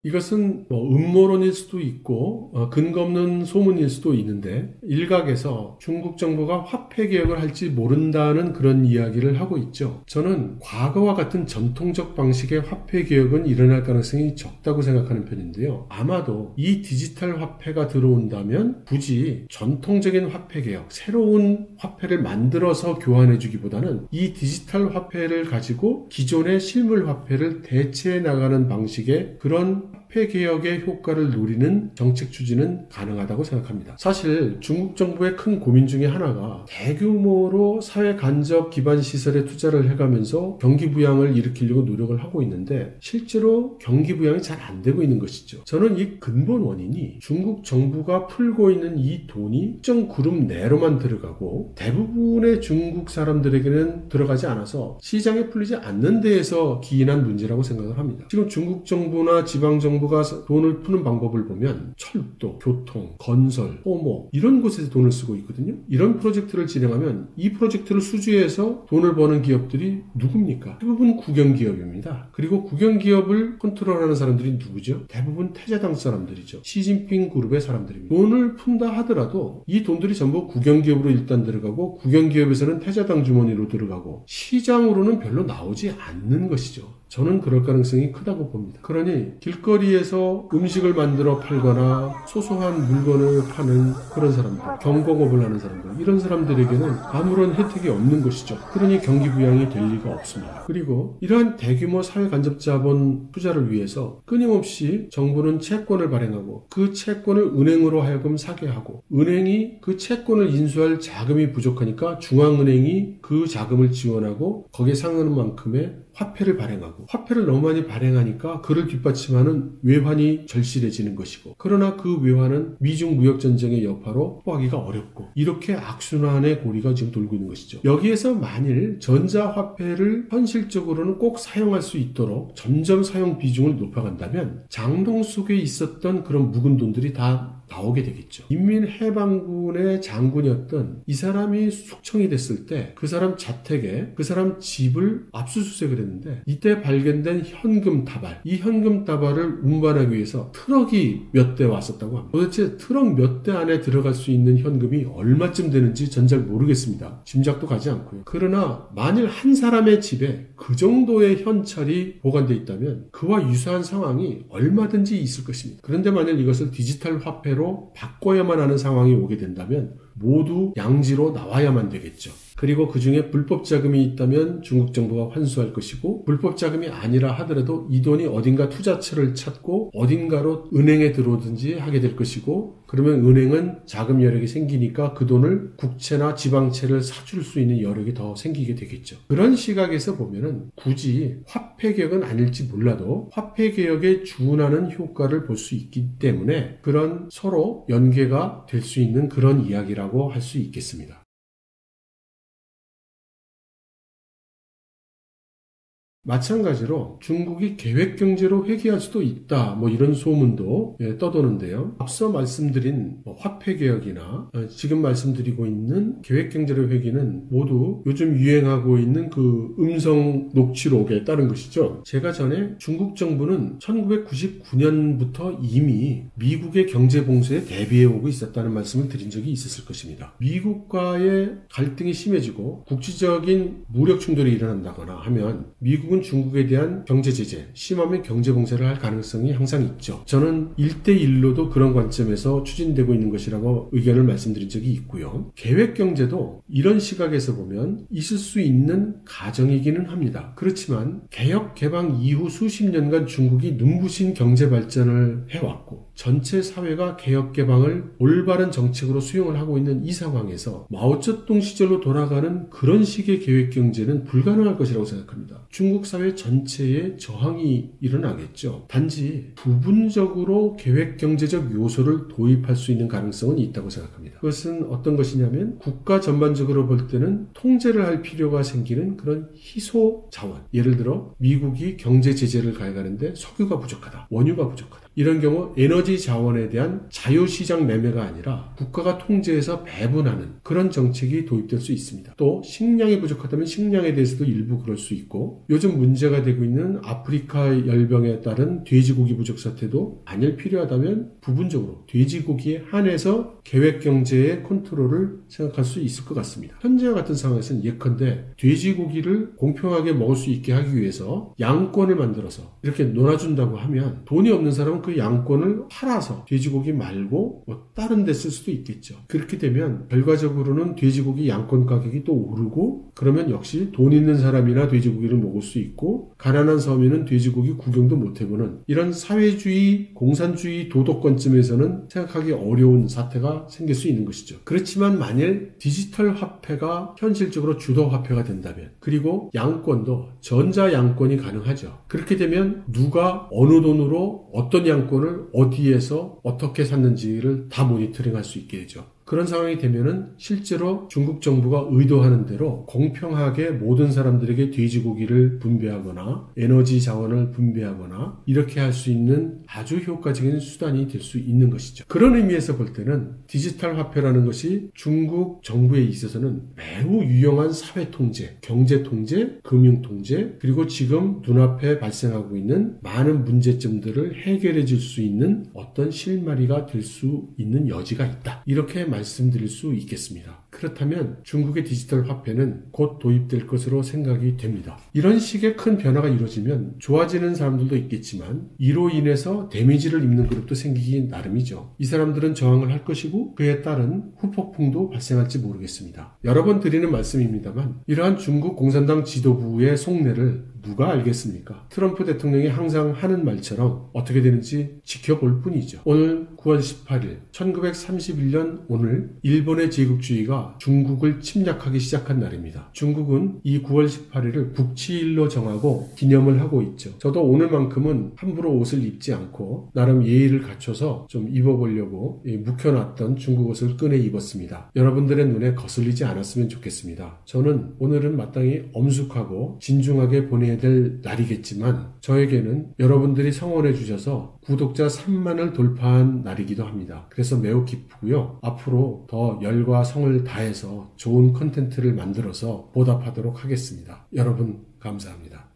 이것은 음모론일 수도 있고 근거 없는 소문일 수도 있는데 일각에서 중국 정부가 화폐 개혁을 할지 모른다는 그런 이야기를 하고 있죠. 저는 과거와 같은 전통적 방식의 화폐 개혁은 일어날 가능성이 적다고 생각하는 편인데요. 아마도 이 디지털 화폐가 들어온다면 굳이 전통적인 화폐 개혁, 새로운 화폐를 만들어서 교환해 주기보다는 이 디지털 화폐를 가지고 기존의 실물 화폐를 대체해 나가는 방식의 그런 화폐 개혁의 효과를 노리는 정책 추진은 가능하다고 생각합니다. 사실 중국 정부의 큰 고민 중에 하나가 대규모로 사회 간접 기반 시설에 투자를 해가면서 경기 부양을 일으키려고 노력을 하고 있는데 실제로 경기 부양이 잘 안 되고 있는 것이죠. 저는 이 근본 원인이 중국 정부가 풀고 있는 이 돈이 특정 그룹 내로만 들어가고 대부분의 중국 사람들에게는 들어가지 않아서 시장에 풀리지 않는 데에서 기인한 문제라고 생각을 합니다. 지금 중국 정부나 지방 정부가 돈을 푸는 방법을 보면 철도, 교통, 건설, 토목 이런 곳에서 돈을 쓰고 있거든요. 이런 프로젝트를 진행하면 이 프로젝트를 수주해서 돈을 버는 기업들이 누굽니까? 대부분 국영기업입니다. 그리고 국영기업을 컨트롤하는 사람들이 누구죠? 대부분 태자당 사람들이죠. 시진핑 그룹의 사람들입니다. 돈을 푼다 하더라도 이 돈들이 전부 국영기업으로 일단 들어가고 국영기업에서는 태자당 주머니로 들어가고 시장으로는 별로 나오지 않는 것이죠. 저는 그럴 가능성이 크다고 봅니다. 그러니 길거리에서 음식을 만들어 팔거나 소소한 물건을 파는 그런 사람들, 경공업을 하는 사람들, 이런 사람들에게는 아무런 혜택이 없는 것이죠. 그러니 경기 부양이 될 리가 없습니다. 그리고 이러한 대규모 사회 간접 자본 투자를 위해서 끊임없이 정부는 채권을 발행하고 그 채권을 은행으로 하여금 사게 하고 은행이 그 채권을 인수할 자금이 부족하니까 중앙은행이 그 자금을 지원하고 거기에 상하는 만큼의 화폐를 발행하고 화폐를 너무 많이 발행하니까 그를 뒷받침하는 외환이 절실해지는 것이고 그러나 그 외환은 미중 무역전쟁의 여파로 포하기가 어렵고 이렇게 악순환의 고리가 지금 돌고 있는 것이죠. 여기에서 만일 전자화폐를 현실적으로는 꼭 사용할 수 있도록 점점 사용 비중을 높여간다면 장동 속에 있었던 그런 묵은 돈들이 다 나오게 되겠죠. 인민해방군의 장군이었던 이 사람이 숙청이 됐을 때 그 사람 자택에 그 사람 집을 압수수색을 했는데 이때 발견된 현금 다발, 이 현금 다발을 운반하기 위해서 트럭이 몇 대 왔었다고 합니다. 도대체 트럭 몇 대 안에 들어갈 수 있는 현금이 얼마쯤 되는지 전 잘 모르겠습니다. 짐작도 가지 않고요. 그러나 만일 한 사람의 집에 그 정도의 현찰이 보관되어 있다면 그와 유사한 상황이 얼마든지 있을 것입니다. 그런데 만일 이것을 디지털 화폐로 바꿔야만 하는 상황이 오게 된다면 모두 양지로 나와야만 되겠죠. 그리고 그 중에 불법 자금이 있다면 중국 정부가 환수할 것이고 불법 자금이 아니라 하더라도 이 돈이 어딘가 투자처를 찾고 어딘가로 은행에 들어오든지 하게 될 것이고 그러면 은행은 자금 여력이 생기니까 그 돈을 국채나 지방채를 사줄 수 있는 여력이 더 생기게 되겠죠. 그런 시각에서 보면은 굳이 화폐 개혁은 아닐지 몰라도 화폐 개혁에 준하는 효과를 볼 수 있기 때문에 그런 서로 연계가 될 수 있는 그런 이야기라고 할 수 있겠습니다. 마찬가지로 중국이 계획경제로 회귀할 수도 있다 이런 소문도 떠도는데요. 앞서 말씀드린 화폐개혁이나 지금 말씀드리고 있는 계획경제로 회귀는 모두 요즘 유행하고 있는 그 음성 녹취록에 따른 것이죠. 제가 전에 중국 정부는 1999년부터 이미 미국의 경제봉쇄에 대비해 오고 있었다는 말씀을 드린 적이 있었을 것입니다. 미국과의 갈등이 심해지고 국제적인 무력 충돌이 일어난다거나 하면 미국은 중국에 대한 경제 제재, 심하면 경제 봉쇄를 할 가능성이 항상 있죠. 저는 1대1로도 그런 관점에서 추진되고 있는 것이라고 의견을 말씀드린 적이 있고요. 계획 경제도 이런 시각에서 보면 있을 수 있는 가정이기는 합니다. 그렇지만 개혁 개방 이후 수십 년간 중국이 눈부신 경제 발전을 해왔고 전체 사회가 개혁 개방을 올바른 정책으로 수용을 하고 있는 이 상황에서 마오쩌둥 시절로 돌아가는 그런 식의 계획 경제는 불가능할 것이라고 생각합니다. 중국 사회 전체에 저항이 일어나겠죠. 단지 부분적으로 계획 경제적 요소를 도입할 수 있는 가능성은 있다고 생각합니다. 그것은 어떤 것이냐면 국가 전반적으로 볼 때는 통제를 할 필요가 생기는 그런 희소 자원, 예를 들어 미국이 경제 제재를 가해가는데 석유가 부족하다, 원유가 부족하다, 이런 경우 에너지 에너지 자원에 대한 자유시장 매매가 아니라 국가가 통제해서 배분하는 그런 정책이 도입될 수 있습니다. 또 식량이 부족하다면 식량에 대해서도 일부 그럴 수 있고, 요즘 문제가 되고 있는 아프리카 열병에 따른 돼지고기 부족 사태도 만일 필요하다면 부분적으로 돼지고기에 한해서 계획경제의 컨트롤을 생각할 수 있을 것 같습니다. 현재와 같은 상황에서는 예컨대 돼지고기를 공평하게 먹을 수 있게 하기 위해서 양권을 만들어서 이렇게 놀아준다고 하면 돈이 없는 사람은 그 양권을 팔아서 돼지고기 말고 다른 데 쓸 수도 있겠죠. 그렇게 되면 결과적으로는 돼지고기 양권 가격이 또 오르고, 그러면 역시 돈 있는 사람이나 돼지고기를 먹을 수 있고 가난한 서민은 돼지고기 구경도 못 해보는 이런 사회주의, 공산주의 도덕관점에서는 생각하기 어려운 사태가 생길 수 있는 것이죠. 그렇지만 만일 디지털 화폐가 현실적으로 주도 화폐가 된다면, 그리고 양권도 전자 양권이 가능하죠. 그렇게 되면 누가 어느 돈으로 어떤 양권을 어디에서 어떻게 샀는지를 다 모니터링할 수 있게 되죠. 그런 상황이 되면은 실제로 중국 정부가 의도하는 대로 공평하게 모든 사람들에게 돼지고기를 분배하거나 에너지 자원을 분배하거나 이렇게 할 수 있는 아주 효과적인 수단이 될 수 있는 것이죠. 그런 의미에서 볼 때는 디지털 화폐라는 것이 중국 정부에 있어서는 매우 유용한 사회 통제, 경제 통제, 금융 통제, 그리고 지금 눈앞에 발생하고 있는 많은 문제점들을 해결해 줄 수 있는 어떤 실마리가 될 수 있는 여지가 있다. 이렇게 말씀드릴 수 있겠습니다. 그렇다면 중국의 디지털 화폐는 곧 도입될 것으로 생각이 됩니다. 이런 식의 큰 변화가 이루어지면 좋아지는 사람들도 있겠지만 이로 인해서 데미지를 입는 그룹도 생기기 나름이죠. 이 사람들은 저항을 할 것이고 그에 따른 후폭풍도 발생할지 모르겠습니다. 여러 번 드리는 말씀입니다만 이러한 중국 공산당 지도부의 속내를 누가 알겠습니까? 트럼프 대통령이 항상 하는 말처럼 어떻게 되는지 지켜볼 뿐이죠. 오늘 9월 18일 1931년 오늘 일본의 제국주의가 중국을 침략하기 시작한 날입니다. 중국은 이 9월 18일을 국치일로 정하고 기념을 하고 있죠. 저도 오늘만큼은 함부로 옷을 입지 않고 나름 예의를 갖춰서 좀 입어보려고 묵혀놨던 중국 옷을 꺼내 입었습니다. 여러분들의 눈에 거슬리지 않았으면 좋겠습니다. 저는 오늘은 마땅히 엄숙하고 진중하게 보내야 될 날이겠지만 저에게는 여러분들이 성원해 주셔서 구독자 3만을 돌파한 날이기도 합니다. 그래서 매우 기쁘고요. 앞으로 더 열과 성을 다해서 좋은 콘텐츠를 만들어서 보답하도록 하겠습니다. 여러분 감사합니다.